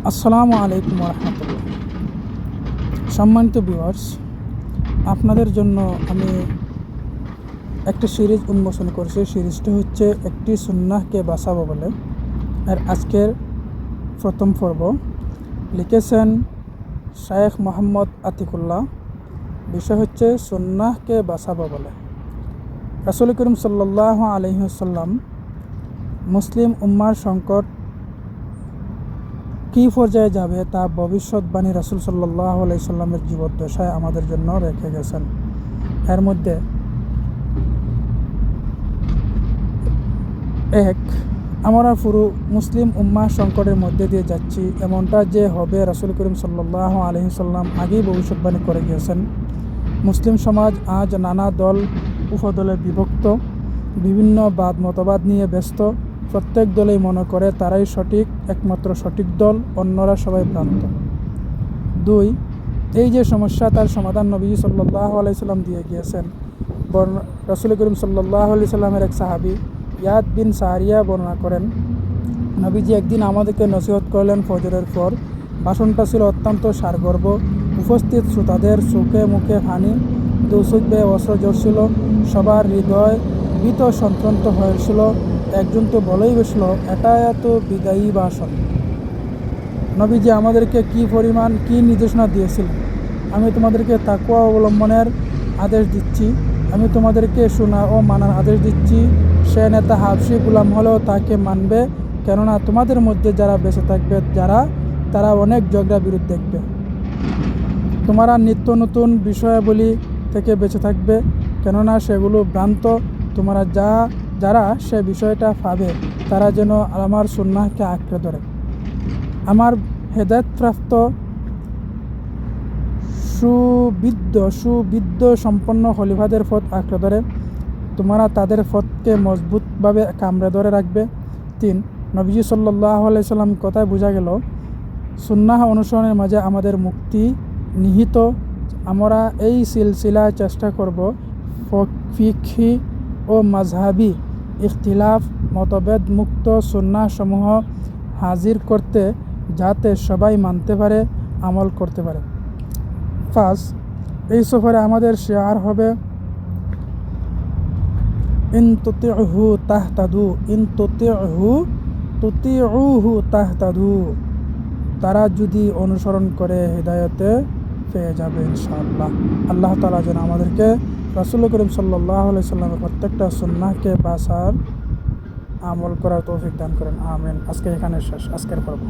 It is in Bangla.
আসসালামু আলাইকুম রহমতুল্লাহ। সম্মানিত ভিউয়ার্স, আপনাদের জন্য আমি একটা সিরিজ উন্মোচন করছি। সিরিজটা হচ্ছে একটি সুন্নাহকে বাঁচাবো বলে। আর আজকের প্রথম পর্ব লিখেছেন শায়েখ মোহাম্মদ আতিকুল্লাহ। বিষয় হচ্ছে সুন্নাহকে বাঁচাবো বলে। রাসূল করিম সাল্লাল্লাহু আলাইহি ওয়াসাল্লাম মুসলিম উম্মার সংকট কী পর্যায়ে যাবে তা ভবিষ্যৎবাণী রাসূল সাল্লাল্লাহু আলাইহি সাল্লামের জীবদ্দশায় আমাদের জন্য রেখে গেছেন। এর মধ্যে আমরা পুরো মুসলিম উম্মাহ সংকটের মধ্যে দিয়ে যাচ্ছি, এমনটা যে হবে রাসূল করিম সাল্লাল্লাহু আলাইহি সাল্লাম আগেই ভবিষ্যৎবাণী করে গিয়েছেন। মুসলিম সমাজ আজ নানা দল উপদলে বিভক্ত, বিভিন্ন মতবাদ নিয়ে ব্যস্ত। প্রত্যেক দলেই মনে করে তারাই সঠিক, একমাত্র সঠিক দল, অন্যরা সবাই ভ্রান্ত। 2, এই যে সমস্যা, তার সমাধান নবী সাল্লাল্লাহু আলাইহি সাল্লাম দিয়ে গিয়েছেন। রাসূল করিম সাল্লাল্লাহু আলাইহি সাল্লামের এক সাহাবী ইয়াদ বিন সারিয়া বর্ণনা করেন, নবীজি একদিন আমাদেরকে নসিহত করলেন ফজরের পর। ভাষণটা ছিল অত্যন্ত সারগর্ভ। উপস্থিত শ্রোতাদের চোখে মুখে পানি, দুচোখ বেয়ে অস্ত্র ঝরছিল। সবার হৃদয় ভীত সন্ত্রন্ত হয়েছিল। একজন তো বলেই বসল, এটা এত বিদায়ী ভাষণ। নবীজি আমাদেরকে কি নির্দেশনা দিয়েছিলেন? আমি তোমাদেরকে তাকওয়া অবলম্বনের আদেশ দিচ্ছি, আমি তোমাদেরকে শোনা ও মানার আদেশ দিচ্ছি। সে নেতা হাবশী গোলাম হলেও তাকে মানবে, কেননা তোমাদের মধ্যে যারা বেঁচে থাকবে তারা অনেক ঝগড়া বিরোধ দেখবে। তোমরা নিত্য নতুন বিষয়াবলী থেকে বেঁচে থাকবে, কেননা সেগুলো ভ্রান্ত। তোমরা যারা সে বিষয়টা পাবে তারা যেন আমার সুন্নাহকে আঁকড়ে ধরে, আমার হেদায়েতপ্রাপ্ত সুবিদ্য সম্পন্ন খলিফাদের পথ আঁকড়ে ধরে। তোমরা তাদের পথকে মজবুতভাবে কামড়ে ধরে রাখবে। 3, নবীজি সাল্লাল্লাহু আলাইহি সাল্লাম কথায় বোঝা গেল সুন্নাহ অনুসরণের মাঝে আমাদের মুক্তি নিহিত। আমরা এই সিলসিলায় চেষ্টা করব ফিকহি ও মাযহাবি ইখতিলাফ মতভেদ মুক্ত সুন্নাহ সমূহ হাজির করতে, যাতে সবাই মানতে পারে, আমল করতে পারে। 5, এই সফরে আমাদের শিয়ার হবে ইন তুতিউহু তাহতাদু, তারা যদি অনুসরণ করে হিদায়াতে পেয়ে যাবে ইনশাআল্লাহ। আল্লাহ তাআলা যেন আমাদেরকে রাসূল করিম সাল্লাল্লাহু আলাইহি সাল্লামের প্রত্যেকটা সুন্নাহকে বাঁচার আমল করার তৌফিক দান করেন। আমিন। আজকে এখানে শেষ, আজকের পর্ব।